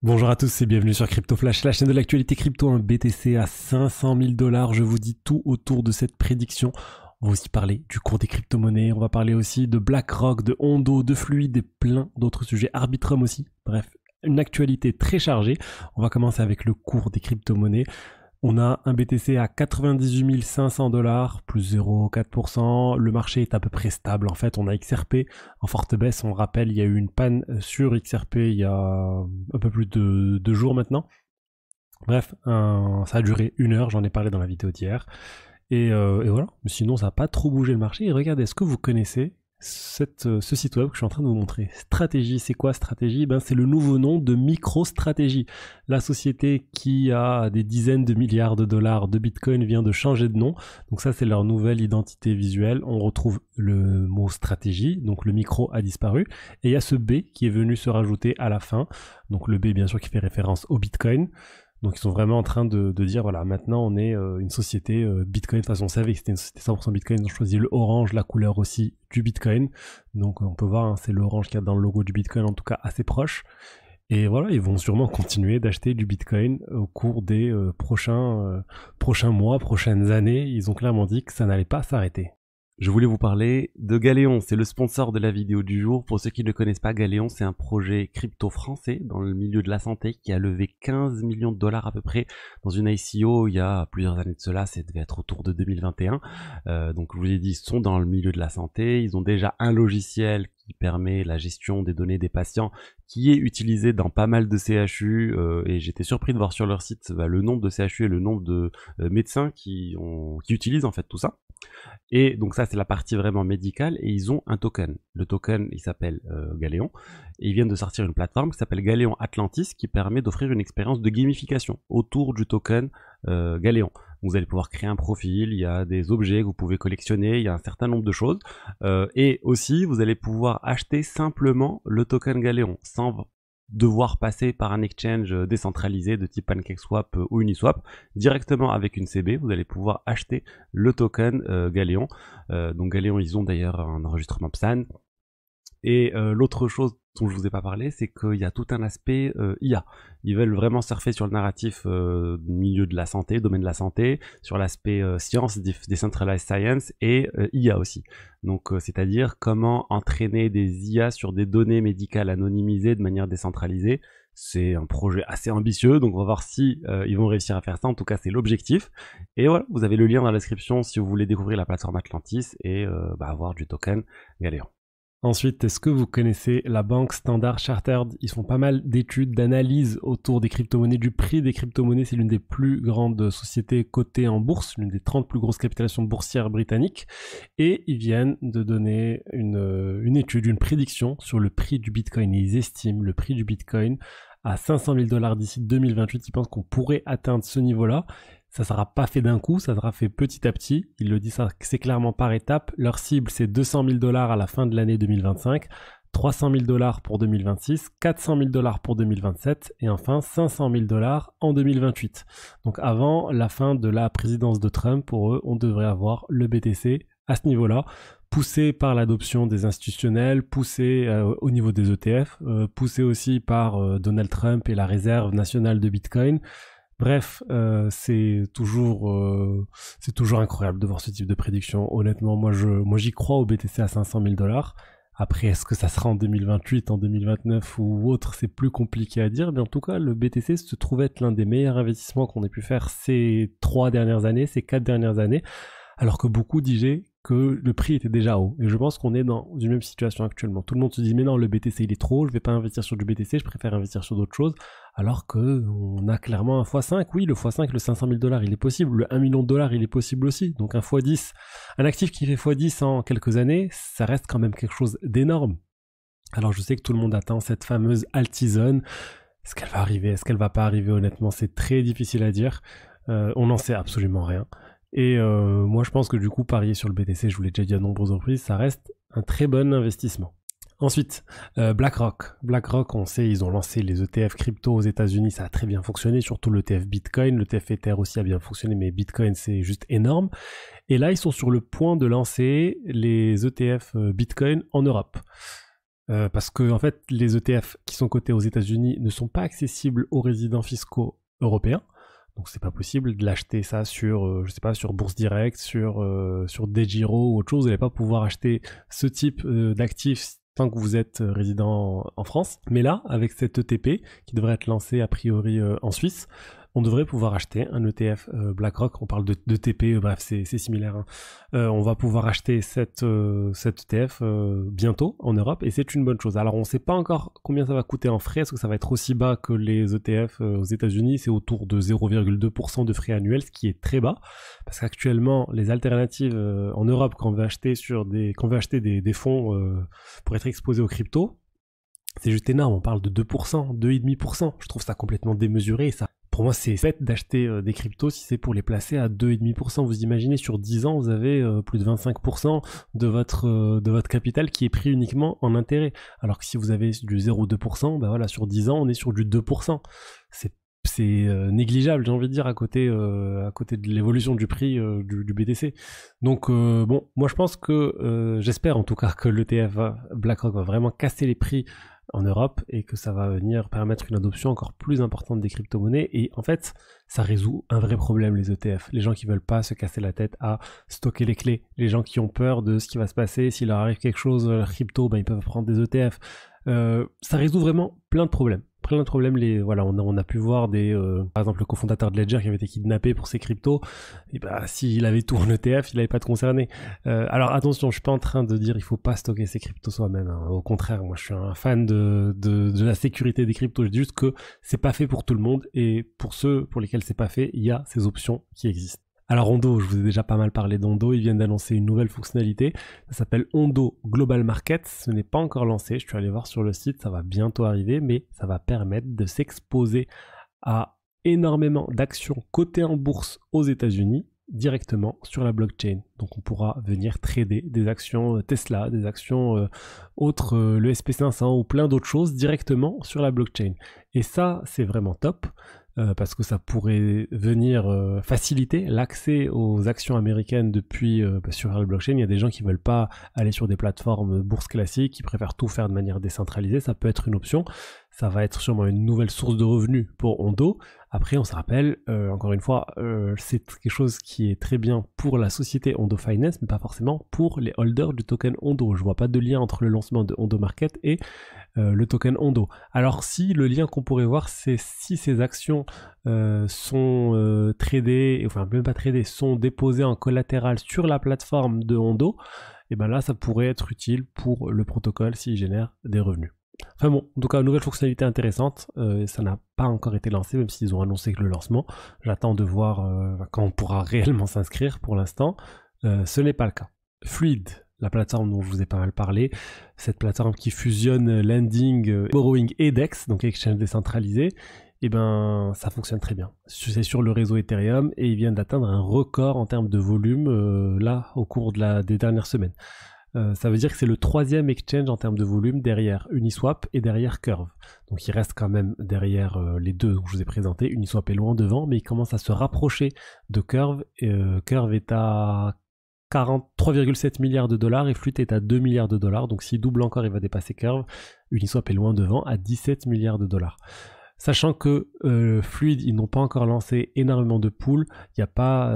Bonjour à tous et bienvenue sur Crypto Flash, la chaîne de l'actualité crypto. Un BTC à 500 000 $. Je vous dis tout autour de cette prédiction. On va aussi parler du cours des crypto-monnaies. On va parler aussi de BlackRock, de Hondo, de Fluid et plein d'autres sujets. Arbitrum aussi. Bref, une actualité très chargée. On va commencer avec le cours des crypto-monnaies. On a un BTC à 98 500 $, plus 0,4%. Le marché est à peu près stable. En fait, on a XRP en forte baisse. On rappelle, il y a eu une panne sur XRP il y a un peu plus de 2 jours maintenant. Bref, ça a duré 1 heure. J'en ai parlé dans la vidéo d'hier. Et voilà. Mais sinon, ça n'a pas trop bougé le marché. Et regardez, est-ce que vous connaissez ce site web que je suis en train de vous montrer? Stratégie, c'est quoi Stratégie? C'est le nouveau nom de MicroStrategy. La société qui a des dizaines de milliards de dollars de Bitcoin vient de changer de nom. Donc ça, c'est leur nouvelle identité visuelle. On retrouve le mot stratégie, donc le micro a disparu. Et il y a ce B qui est venu se rajouter à la fin. Donc le B, bien sûr, qui fait référence au Bitcoin. Donc ils sont vraiment en train de dire, voilà, maintenant on est une société Bitcoin. De toute façon, on savait que c'était une société 100% Bitcoin. Ils ont choisi le orange, la couleur aussi du Bitcoin. Donc on peut voir, hein, c'est l'orange qu'il y a dans le logo du Bitcoin, en tout cas assez proche. Et voilà, ils vont sûrement continuer d'acheter du Bitcoin au cours des prochains mois, prochaines années. Ils ont clairement dit que ça n'allait pas s'arrêter. Je voulais vous parler de Galéon, c'est le sponsor de la vidéo du jour. Pour ceux qui ne le connaissent pas, Galéon, c'est un projet crypto français dans le milieu de la santé qui a levé 15 millions de dollars à peu près dans une ICO il y a plusieurs années de cela, ça devait être autour de 2021. Donc je vous l'ai dit, ils sont dans le milieu de la santé, ils ont déjà un logiciel qui permet la gestion des données des patients qui est utilisé dans pas mal de CHU et j'étais surpris de voir sur leur site le nombre de CHU et le nombre de médecins qui utilisent en fait tout ça. Et donc ça c'est la partie vraiment médicale et ils ont un token. Le token il s'appelle Galéon et ils viennent de sortir une plateforme qui s'appelle Galéon Atlantis qui permet d'offrir une expérience de gamification autour du token Galéon. Vous allez pouvoir créer un profil, il y a des objets que vous pouvez collectionner, il y a un certain nombre de choses et aussi vous allez pouvoir acheter simplement le token Galéon sans devoir passer par un exchange décentralisé de type PancakeSwap ou Uniswap. Directement avec une CB, vous allez pouvoir acheter le token Galéon. Donc Galéon, ils ont d'ailleurs un enregistrement PSAN. Et l'autre chose dont je vous ai pas parlé, c'est qu'il y a tout un aspect IA. Ils veulent vraiment surfer sur le narratif milieu de la santé, domaine de la santé, sur l'aspect science, decentralized science et IA aussi. Donc c'est-à-dire comment entraîner des IA sur des données médicales anonymisées de manière décentralisée. C'est un projet assez ambitieux, donc on va voir si ils vont réussir à faire ça. En tout cas, c'est l'objectif. Et voilà, vous avez le lien dans la description si vous voulez découvrir la plateforme Atlantis et avoir du token Galéon. Ensuite, est-ce que vous connaissez la banque Standard Chartered? Ils font pas mal d'études, d'analyses autour des crypto-monnaies, du prix des crypto-monnaies. C'est l'une des plus grandes sociétés cotées en bourse, l'une des 30 plus grosses capitalisations boursières britanniques. Et ils viennent de donner une étude, une prédiction sur le prix du Bitcoin. Et ils estiment le prix du Bitcoin à 500 000 $ d'ici 2028. Ils pensent qu'on pourrait atteindre ce niveau-là. Ça sera pas fait d'un coup, ça sera fait petit à petit. Ils le disent, ça, c'est clairement par étapes. Leur cible, c'est 200 000 $ à la fin de l'année 2025, 300 000 $ pour 2026, 400 000 $ pour 2027 et enfin 500 000 $ en 2028. Donc avant la fin de la présidence de Trump, pour eux, on devrait avoir le BTC à ce niveau-là, poussé par l'adoption des institutionnels, poussé au niveau des ETF, poussé aussi par Donald Trump et la réserve nationale de Bitcoin. Bref, c'est toujours incroyable de voir ce type de prédiction. Honnêtement, moi j'y crois au BTC à 500 000 $. Après, est-ce que ça sera en 2028, en 2029 ou autre, c'est plus compliqué à dire. Mais en tout cas, le BTC se trouve être l'un des meilleurs investissements qu'on ait pu faire ces 4 dernières années, alors que beaucoup disaient que le prix était déjà haut. Et je pense qu'on est dans une même situation actuellement. Tout le monde se dit, mais non, le BTC il est trop haut, je vais pas investir sur du BTC, je préfère investir sur d'autres choses. Alors que on a clairement un x5. Oui, le x5, le 500 000 $, il est possible. Le 1 million de dollars, il est possible aussi. Donc un x10, un actif qui fait x10 en quelques années, ça reste quand même quelque chose d'énorme. Alors je sais que tout le monde attend cette fameuse altizone. Est-ce qu'elle va arriver? Est-ce qu'elle va pas arriver? Honnêtement, c'est très difficile à dire. On n'en sait absolument rien. Et moi, je pense que du coup, parier sur le BTC, je vous l'ai déjà dit à de nombreuses reprises, ça reste un très bon investissement. Ensuite, BlackRock. BlackRock, on sait, ils ont lancé les ETF crypto aux États-Unis, ça a très bien fonctionné, surtout l'ETF Bitcoin. L'ETF Ether aussi a bien fonctionné, mais Bitcoin, c'est juste énorme. Et là, ils sont sur le point de lancer les ETF Bitcoin en Europe. parce que en fait, les ETF qui sont cotés aux États-Unis ne sont pas accessibles aux résidents fiscaux européens. Donc c'est pas possible de l'acheter ça sur, je sais pas, sur Bourse Direct, sur DeGiro ou autre chose. Vous n'allez pas pouvoir acheter ce type d'actifs tant que vous êtes résident en France. Mais là, avec cet ETP qui devrait être lancé a priori en Suisse, on devrait pouvoir acheter un ETF BlackRock. On parle d'ETP, bref, c'est similaire. Hein. On va pouvoir acheter cet ETF bientôt en Europe et c'est une bonne chose. Alors on ne sait pas encore combien ça va coûter en frais. Est-ce que ça va être aussi bas que les ETF aux États-Unis? C'est autour de 0,2% de frais annuels, ce qui est très bas. Parce qu'actuellement, les alternatives en Europe, quand on veut acheter des fonds pour être exposé aux cryptos, c'est juste énorme. On parle de 2%, 2,5%. Je trouve ça complètement démesuré et ça. Pour moi, c'est bête d'acheter des cryptos si c'est pour les placer à 2,5%. Vous imaginez, sur 10 ans, vous avez plus de 25% de votre capital qui est pris uniquement en intérêt. Alors que si vous avez du 0,2%, ben voilà, sur 10 ans, on est sur du 2%. C'est négligeable, j'ai envie de dire, à côté de l'évolution du prix du BTC. Donc bon, moi je pense que, j'espère en tout cas que l'ETF BlackRock va vraiment casser les prix en Europe et que ça va venir permettre une adoption encore plus importante des crypto-monnaies. Et en fait, ça résout un vrai problème, les ETF. Les gens qui veulent pas se casser la tête à stocker les clés, les gens qui ont peur de ce qui va se passer, s'il leur arrive quelque chose, leur crypto, ben, ils peuvent prendre des ETF. Ça résout vraiment plein de problèmes. Voilà, on a pu voir par exemple le cofondateur de Ledger qui avait été kidnappé pour ses cryptos, et bah s'il avait tout en ETF, il n'allait pas être concerné. Alors attention, je suis pas en train de dire il faut pas stocker ses cryptos soi-même, hein. Au contraire, moi je suis un fan de la sécurité des cryptos. Je dis juste que c'est pas fait pour tout le monde, et pour ceux pour lesquels c'est pas fait, il y a ces options qui existent. Alors Ondo, je vous ai déjà pas mal parlé d'Ondo, ils viennent d'annoncer une nouvelle fonctionnalité, ça s'appelle Ondo Global Market, ce n'est pas encore lancé, je suis allé voir sur le site, ça va bientôt arriver, mais ça va permettre de s'exposer à énormément d'actions cotées en bourse aux États-Unis directement sur la blockchain. Donc on pourra venir trader des actions Tesla, des actions autres, le SP500 ou plein d'autres choses directement sur la blockchain. Et ça, c'est vraiment top. Parce que ça pourrait venir faciliter l'accès aux actions américaines depuis sur la blockchain. Il y a des gens qui veulent pas aller sur des plateformes bourse classiques, qui préfèrent tout faire de manière décentralisée. Ça peut être une option. Ça va être sûrement une nouvelle source de revenus pour Ondo. Après, on se rappelle, encore une fois, c'est quelque chose qui est très bien pour la société Ondo Finance, mais pas forcément pour les holders du token Ondo. Je vois pas de lien entre le lancement de Ondo Market et le token Ondo. Alors si le lien qu'on pourrait voir, c'est si ces actions sont tradées, enfin même pas tradées, sont déposées en collatéral sur la plateforme de Ondo, et ben là ça pourrait être utile pour le protocole s'il génère des revenus. Enfin bon, en tout cas, nouvelle fonctionnalité intéressante, ça n'a pas encore été lancé, même s'ils ont annoncé que le lancement. J'attends de voir quand on pourra réellement s'inscrire. Pour l'instant, ce n'est pas le cas. Fluid, la plateforme dont je vous ai pas mal parlé, cette plateforme qui fusionne lending, borrowing et DEX, donc exchange décentralisé, et ben ça fonctionne très bien. C'est sur le réseau Ethereum et ils viennent d'atteindre un record en termes de volume là au cours des dernières semaines. Ça veut dire que c'est le 3e exchange en termes de volume derrière Uniswap et derrière Curve. Donc il reste quand même derrière les deux que je vous ai présentés. Uniswap est loin devant, mais il commence à se rapprocher de Curve. Curve est à 3,7 milliards de dollars et Fluid est à 2 milliards de dollars. Donc s'il double encore, il va dépasser Curve. Uniswap est loin devant à 17 milliards de dollars. Sachant que Fluid, ils n'ont pas encore lancé énormément de pools, il n'y a pas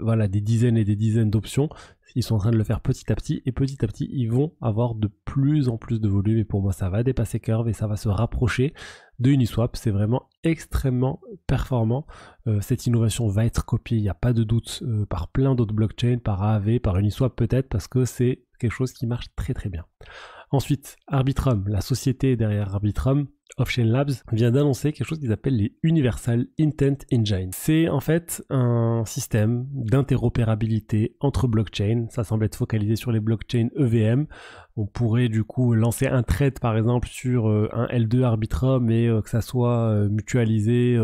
voilà, des dizaines et des dizaines d'options. Ils sont en train de le faire petit à petit, et petit à petit, ils vont avoir de plus en plus de volume, et pour moi, ça va dépasser Curve, et ça va se rapprocher de Uniswap. C'est vraiment extrêmement performant. Cette innovation va être copiée, il n'y a pas de doute, par plein d'autres blockchains, par AAV, par Uniswap peut-être, parce que c'est quelque chose qui marche très très bien. Ensuite, Arbitrum, la société derrière Arbitrum, Offchain Labs, vient d'annoncer quelque chose qu'ils appellent les Universal Intent Engine. C'est en fait un système d'interopérabilité entre blockchains. Ça semble être focalisé sur les blockchains EVM. On pourrait du coup lancer un trade par exemple sur un L2 Arbitrum et que ça soit mutualisé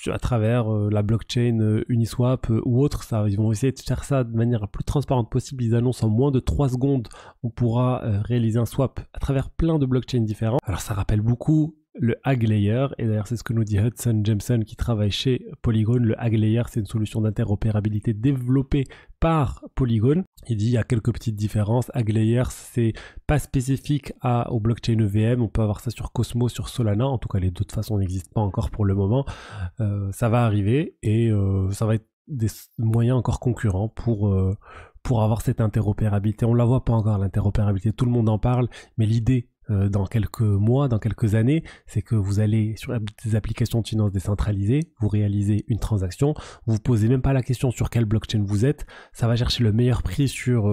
à travers la blockchain Uniswap ou autre. Ils vont essayer de faire ça de manière la plus transparente possible. Ils annoncent en moins de 3 secondes, on pourra réaliser un swap à travers plein de blockchains différents. Alors ça rappelle beaucoup le Hag Layer, et d'ailleurs c'est ce que nous dit Hudson Jameson qui travaille chez Polygon. Le Hag Layer, c'est une solution d'interopérabilité développée par Polygon. Il dit il y a quelques petites différences. AgLayer, c'est pas spécifique au blockchain EVM. On peut avoir ça sur Cosmos, sur Solana. En tout cas, les deux de façon n'existent pas encore pour le moment. Ça va arriver et ça va être des moyens encore concurrents pour avoir cette interopérabilité. On la voit pas encore, l'interopérabilité. Tout le monde en parle, mais l'idée dans quelques mois, dans quelques années, c'est que vous allez sur des applications de finance décentralisées, vous réalisez une transaction, vous posez même pas la question sur quelle blockchain vous êtes, ça va chercher le meilleur prix sur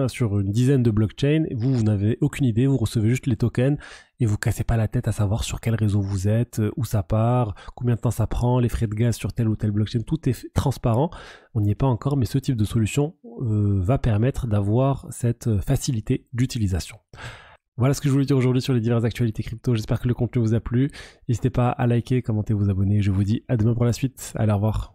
sur une dizaine de blockchains, vous n'avez aucune idée, vous recevez juste les tokens et vous cassez pas la tête à savoir sur quel réseau vous êtes, où ça part, combien de temps ça prend, les frais de gaz sur telle ou telle blockchain, tout est transparent. On n'y est pas encore, mais ce type de solution va permettre d'avoir cette facilité d'utilisation. Voilà ce que je voulais dire aujourd'hui sur les diverses actualités crypto. J'espère que le contenu vous a plu. N'hésitez pas à liker, commenter, vous abonner. Je vous dis à demain pour la suite. Allez, au revoir.